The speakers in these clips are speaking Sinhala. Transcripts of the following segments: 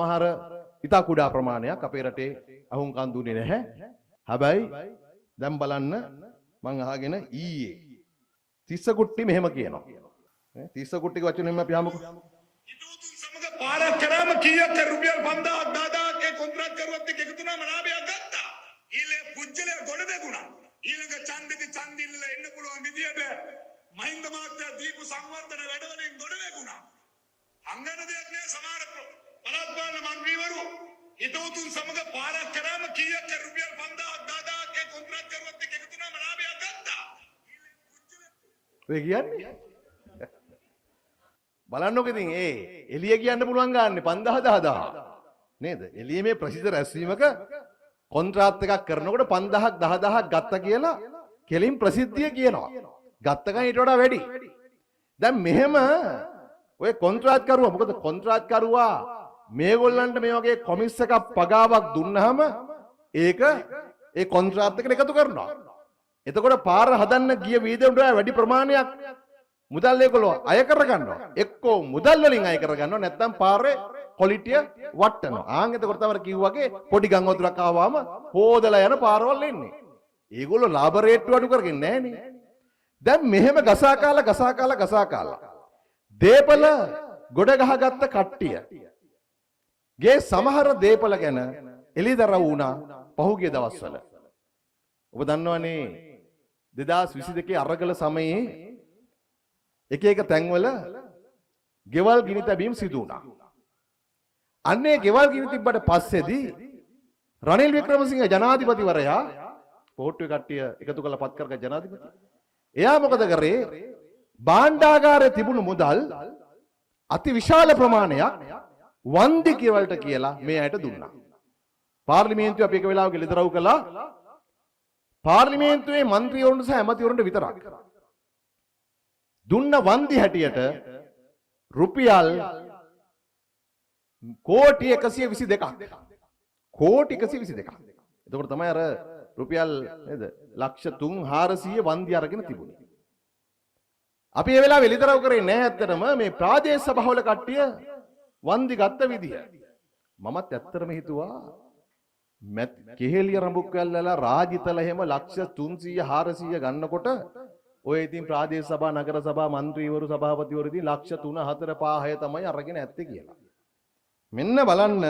සමහර ඉතා කුඩා ප්‍රමාණයක් අපේ රටේ අහුම්කම් දුන්නේ නැහැ. හැබැයි දැන් බලන්න මං අහගෙන ඊයේ තිස්ස කුට්ටි මෙහෙම කියනවා. තිස්ස කුට්ටිගේ වචනෙන් අපි අහමුකෝ. හිතවතුන් සමග පාරක් කරාම කීයක් රුපියල් 5000ක් 10000ක් ඒ කොන්ත්‍රාත් කරුවත් එක්ක එකතු වුණාම ලාභයක් ගත්තා. ඊළඟ පුජ්‍යලේ ගොඩ බැගුණා. ඊළඟ ඡන්දෙදි ඡන්දිල්ල එන්න පුළුවන් විදියට මහින්ද මහත්තයා දීපු සංවර්ධන වැඩවලින් ගොඩ බැගුණා. අංගන දෙයක් නෑ සමහර පළාත් පාලන මන්ත්‍රීවරු හිතවතුන් සමග පාරක් කරාම කීයක් රුපියල් 5000ක් 10000ක් ඒ කොන්ත්‍රාත් කරුවත් එක්ක එකතු වුණාම ලාභයක් ගත්තා. ඔය කියන්නේ බලන්නකො ඉතින් එළිය කියන්න පුළුවන් ගාන්නේ 5000 10000 නේද? එළියේ මේ ප්‍රසිද්ධ රැස්වීමක කොන්ත්‍රාත් එකක් කරනකොට 5000ක් 10000ක් ගත්ත කියලා කෙලින් ප්‍රසිද්ධිය කියනවා. ගත්ත ගමන් ඊට වඩා වැඩි. දැන් මෙහෙම ඔය කොන්ත්‍රාත් කරුවා මොකද කොන්ත්‍රාත් කරුවා මේගොල්ලන්ට මේ වගේ කොමිස් එකක් පගාවක් දුන්නාම ඒක ඒ කොන්ත්‍රාත් එකට එකතු කරනවා. එතකොට පාර හදන්න ගිය වීදෙන්ට වැඩි ප්‍රමාණයක් මුදල් ඒගොල්ලෝ අය කර ගන්නවා. එක්කෝ මුදල් වලින් අය කර ගන්නවා නැත්නම් පාරේ ක්වොලිටිය වටනවා. ආන් එතකොට තමයි කිව්වාගේ පොඩි ගම් වතුරක් ආවම හොදලා යන පාරවල් එන්නේ. ඒගොල්ලෝ ලාභ රේට්ටු අඩු කරගෙන නැහනේ. දැන් මෙහෙම ගසා කාලා දීපල ගොඩ ගහගත්ත කට්ටිය ගේ සමහර දීපල ගැන එළිදරව් වුණා පහුගිය දවස්වල. ඔබ දන්නවනේ 2022 අරගල සමයේ එක තැන්වල ගෙවල් ගිනි තැබීම් සිදු වුණා. අන්නේ ගෙවල් ගිනි තිබ්බට පස්සේදී රනිල් වික්‍රමසිංහ ජනාධිපතිවරයා පොහොට්ටුවේ කට්ටිය එකතු කරලා පත් කරගත් ජනාධිපති. එයා මොකද කරේ? භාණ්ඩාගාරයේ තිබුණු මුදල් අති විශාල ප්‍රමාණයක් වන්දි කෙවලට කියලා මේ අයට දුන්නා. පාර්ලිමේන්තුවේ අපි එක වෙලාවක ලිදරව් කළා. පාර්ලිමේන්තුවේ മന്ത്രിවරුන්ට සහ ඇමතිවරුන්ට විතරක් දුන්න වන්දි හැටියට රුපියල් කෝටි 122ක්. කෝටි 122ක්. එතකොට තමයි අර රුපියල් නේද? ලක්ෂ 3,400 වන්දි අරගෙන තිබුණේ. අපි ඒ වෙලාවේ එළිදරව් කරේ නැහැ ඇත්තටම මේ ප්‍රාදේශ සභාවල කට්ටිය වන්දි ගත්ත විදිය. මමත් ඇත්තටම හිතුවා කෙහෙලිය රඹුක් වැල්ලලා රාජිතල එහෙම ලක්ෂ 300 400 ගන්නකොට ඔය ඉතින් ප්‍රාදේශ සභා නගර සභා മന്ത്രിවරු සභාපතිවරු ඉතින් ලක්ෂ 3 4 5 6 තමයි අරගෙන ඇත්තේ කියලා. මෙන්න බලන්න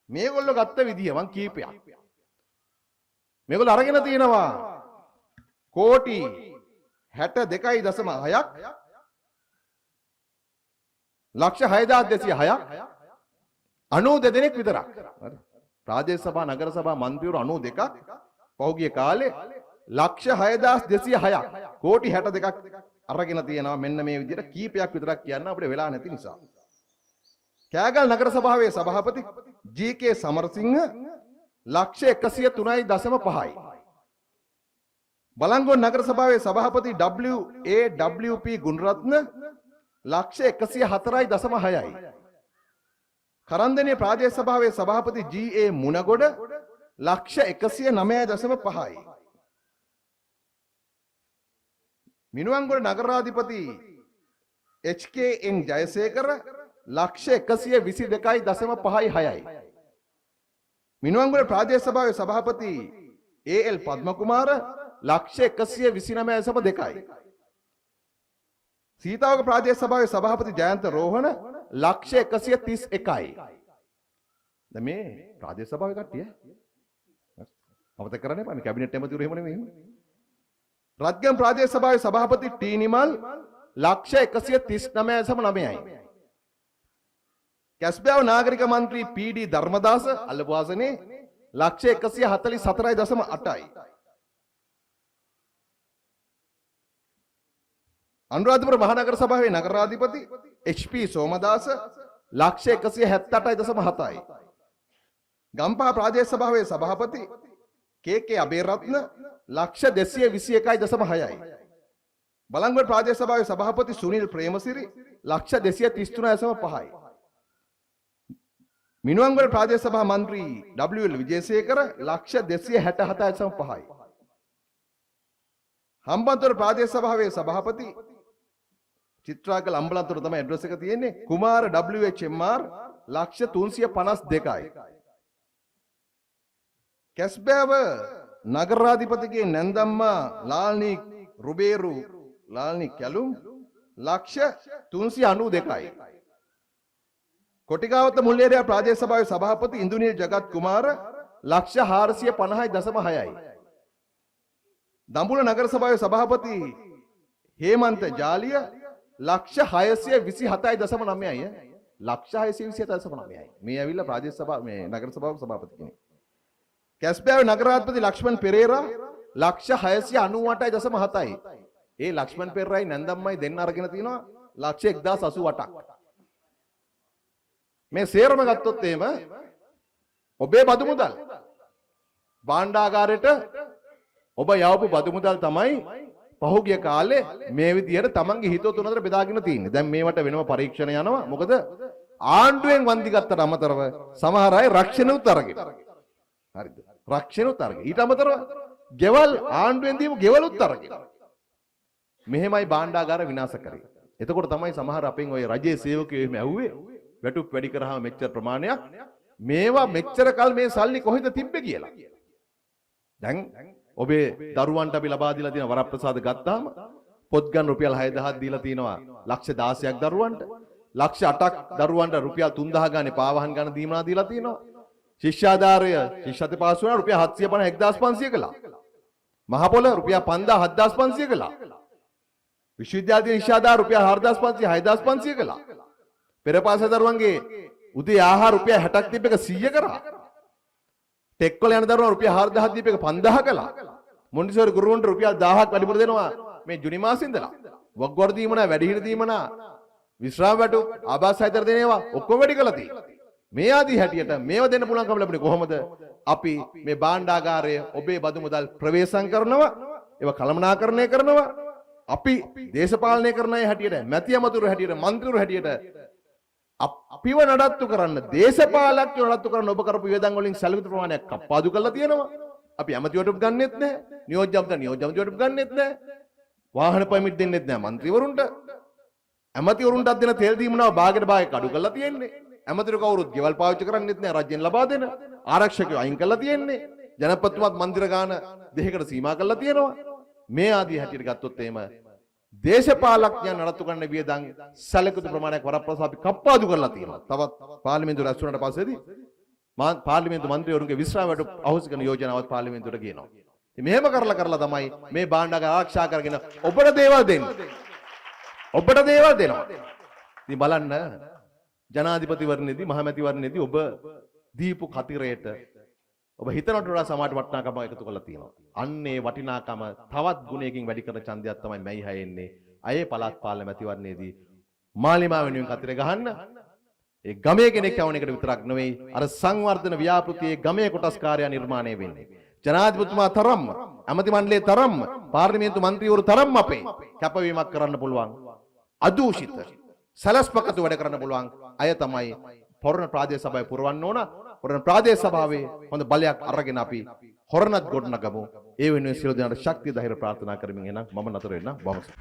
මේගොල්ලෝ ගත්ත විදිය මං කීපයක්. මේගොල්ලෝ අරගෙන තියෙනවා කෝටි 62.6ක් ලක්ෂ 6206ක් 92 දෙනෙක් විතරක්. හරි. ප්‍රාදේශ සභා නගර සභා മന്ത്രിවරු 92ක් පහුගිය කාලේ ලක්ෂ 6206ක් කෝටි 62ක් අරගෙන තියෙනවා. මෙන්න මේ විදිහට කීපයක් විතරක් කියන්න අපිට වෙලා නැති නිසා. කෑගල් නගර සභාවේ සභාපති ජී.කේ. සමරසිංහ ලක්ෂ 103.5යි. බලංගොඩ නගර සභාවේ සභාපති W.A.W.P. ගුණරත්න ලක්ෂ 104.6යි. කරන්දෙනිය ප්‍රාදේශ සභාවේ සභාපති G.A. මුණගොඩ ලක්ෂ 109.5යි. මිනුවන්ගොඩ නගරාධිපති H.K.N. ජයසේකර ලක්ෂ 122.5යි 6යි. මිනුවන්ගොඩ ප්‍රාදේශ සභාවේ සභාපති A.L. පද්මකුමාර ලක්ෂ 129.2යි. සීතාවක ප්‍රාදේශ සභාවේ සභාපති ජයන්ත රෝහණ ලක්ෂ 131යි. දැන් මේ ප්‍රාදේශ සභාවේ කට්ටිය අවත කරන්නේ නැහැ. මේ කැබිනට් ඇමතිවරු එහෙම නෙමෙයි. රත්ගම් ප්‍රාදේශ සභාවේ සභාපති ටී නිමල් ලක්ෂ 139.9යි. කැස්බෑව නාගරික මන්ත්‍රී පී.ඩී. ධර්මදාස අල්ලපුවාසනේ ලක්ෂ 144.8යි. අනුරාධපුර මහනගර සභාවේ නගරාධිපති එච්.පී. සෝමදාස ලක්ෂ 178.7යි. ගම්පහ ප්‍රාදේශ සභාවේ සභාපති කේ.කේ. අබේරත්න ලක්ෂ 221.6යි. බලංගොඩ ප්‍රාදේශ සභාවේ සභාපති සුනිල් ප්‍රේමසිරි ලක්ෂ 233.5යි. මිනුවන්ගොඩ ප්‍රාදේශ සභා මන්ත්‍රී W.L. විජේසේකර ලක්ෂ 267.5යි. හම්බන්තොට ප්‍රාදේශ සභාවේ සභාපති චිත්‍රාකල අම්බලන්තොට තමයි ඇඩ්‍රස් එක තියෙන්නේ. කුමාර W.H.M.R ලක්ෂ 352යි. කැස්බෑව නගරාධිපතිගේ නැන්දම්මා ලාල්නී රුබේරු ලාල්නී කැලුම් ලක්ෂ 392යි. කොටිගාවත මුල්ලේරියා ප්‍රාදේශ සභාවේ සභාපති ඉන්දුනීල් ජගත් කුමාර ලක්ෂ 450.6යි. දඹුල්ල නගර සභාවේ සභාපති හේමන්ත ජාලිය ලක්ෂ 627.9යි. ලක්ෂ 627.9යි. මේ ඇවිල්ලා ප්‍රාදේශ සභාව මේ නගර සභාවේ සභාපති කෙනෙක්. කැස්බෑවේ නගරාධිපති ලක්ෂ්මන් පෙරේරා ලක්ෂ 698.7යි. ඒ ලක්ෂ්මන් පෙරේරායි නැන්දම්මයි දෙන්න අරගෙන තිනවා ලක්ෂ 1088ක්. මේ සේරම ගත්තොත් එහෙම ඔබේ බදු මුදල් භාණ්ඩාගාරයට ඔබ යවපු බදු මුදල් තමයි පහුගිය කාලේ මේ විදියට තමන්ගේ හිතවතුන් අතර බෙදාගෙන තියෙන්නේ. දැන් මේවට වෙනම පරීක්ෂණ යනවා. මොකද ආණ්ඩුවෙන් වන්දි ගත්තට අමතරව සමහර අය රක්ෂණුත් අරගෙන. හරිද? රක්ෂණුත් අරගෙන. ඊට අමතරව ගෙවල් ආණ්ඩුවෙන් දීපු ගෙවලුත් අරගෙන. මෙහෙමයි භාණ්ඩාගාර විනාශ කරේ. එතකොට තමයි සමහර අපෙන් ওই රජයේ සේවකයෝ එහෙම ඇහුවේ වැටුප් වැඩි කරාම මෙච්චර ප්‍රමාණයක් මේවා මෙච්චර කල් මේ සල්ලි කොහෙද තිබ්බේ කියලා. දැන් ඔබේ දරුවන්ට අපි ලබා දීලා තියෙන වරප්‍රසාද ගත්තාම පොත් ගන්න රුපියල් 6000ක් දීලා තිනවා ලක්ෂ 16ක් දරුවන්ට. ලක්ෂ 8ක් දරුවන්ට රුපියල් 3000 ගානේ පාවහන් ගන්න දීමනා දීලා තිනවා. ශිෂ්‍යාධාරය ශිෂ්‍යත්ව පාස් වුණා රුපියල් 750 1500 කළා. මහපොළ රුපියල් 5000 7500 කළා. විශ්වවිද්‍යාලයේ ශිෂ්‍යාධාර රුපියල් 4500 6500 කළා. පෙරපාස දරුවන්ගේ උදේ ආහාර රුපියල් 60ක් තිබ්බ එක 100 කරා. ටෙක් වල යන දරුවෝ රුපියල් 4000ක් දීප එක 5000 කළා. මොන්ටිසෝරි ගුරුවරුන්ට රුපියල් 1000ක් වැඩිපුර දෙනවා මේ ජුනි මාසෙ ඉඳලා. වග්වර දීමනා වැඩිහිටි දීමනා විශ්‍රාම වැටුප් ආවාස සහිතර දෙන ඒවා ඔක්කොම වැඩි කළා තියෙනවා. මේ ආදී හැටියට මේව දෙන්න පුළුවන්කම ලැබුණේ කොහොමද? අපි මේ භාණ්ඩාගාරය ඔබේ බදු මුදල් ප්‍රවේශම් කරනවා, ඒවා කළමනාකරණය කරනවා. අපි දේශපාලනය කරන අය හැටියට, මැති අමතුරු හැටියට, മന്ത്രിවරු හැටියට අපිව නඩත්තු කරන්න, දේශපාලකයෝ නඩත්තු කරන්න ඔබ කරපු වියදම් වලින් සැලකුණු ප්‍රමාණයක් කප්පාදු කරලා තියෙනවා. අපි ඇමතිවරුන්ට ගන්නෙත් නැහැ, නියෝජ්‍යවරුන්ට ගන්නෙත් නැහැ, වාහන පර්මිට් දෙන්නෙත් නැහැ മന്ത്രിවරුන්ට. ඇමතිවරුන්ටත් දෙන තෙල් දීමනාව භාගයට භාගයක් අඩු කරලා තියෙන්නේ. ඇමතිවරු කවුරුත් ගෙවල් පාවිච්චි කරන්නෙත් නැහැ, රජෙන් ලබා දෙන. ආරක්ෂකයෝ අයින් කරලා තියෙන්නේ. ජනපතිතුමාත් මන්දිර ගාන දෙකකට සීමා කරලා තියෙනවා. මේ ආදී හැටියට ගත්තොත් එහෙම දේශපාලඥයන් නඩත්තු කරන වියදම් සැලකුණු ප්‍රමාණයක් වරප්‍රසාද අපි කප්පාදු කරලා තියෙනවා. තවත් පාර්ලිමේන්තුව රැස් වුණාට පස්සේදී පාර්ලිමේන්තු මන්ත්‍රීවරුන්ගේ විශ්‍රාම වැටුප් අහෝසි කරන යෝජනාවත් පාර්ලිමේන්තුවට ගේනවා. ඉතින් මෙහෙම කරලා තමයි මේ භාණ්ඩාගාර ආරක්ෂා කරගෙන ඔබට දේවල් දෙන්නේ. ඔබට දේවල් දෙනවා. ඉතින් බලන්න ජනාධිපතිවරණයේදී මහමැතිවරණයේදී ඔබ දීපු කතිරයට ඔබ හිතනට වඩා සමාජ වටිනාකම එකතු කරලා තියෙනවා. අන්නේ වටිනාකම තවත් ගුණයකින් වැඩි කරන ඡන්දයක් තමයි මැයි 6 එන්නේ. අයේ පළාත් පාලන මැතිවරණයේදී මාලිමා වෙනුවෙන් කතිරේ ගහන්න. ඒ ගමේ කෙනෙක් යවන එකට විතරක් නෙවෙයි අර සංවර්ධන ව්‍යාපෘතියේ ගමේ කොටස්කාරයා නිර්මාණය වෙන්නේ. ජනාධිපතිතුමා තරම්ම, ඇමති මණ්ඩලයේ තරම්ම, පාර්ලිමේන්තු මන්ත්‍රීවරු තරම්ම අපේ කැපවීමක් කරන්න පුළුවන්. අදූෂිත සලස්පකතු වැඩ කරන්න පුළුවන් අය තමයි පොරණ ප්‍රාදේශ සභාවේ පුරවන්න ඕන. පොරණ ප්‍රාදේශ සභාවේ හොඳ බලයක් අරගෙන අපි හොරණත් ගොඩනගමු. ඒ වෙනුවෙන් සියලු දෙනාට ශක්තිය ධෛර්ය ප්‍රාර්ථනා කරමින් එනම් මම නතර වෙන්න බවමසු.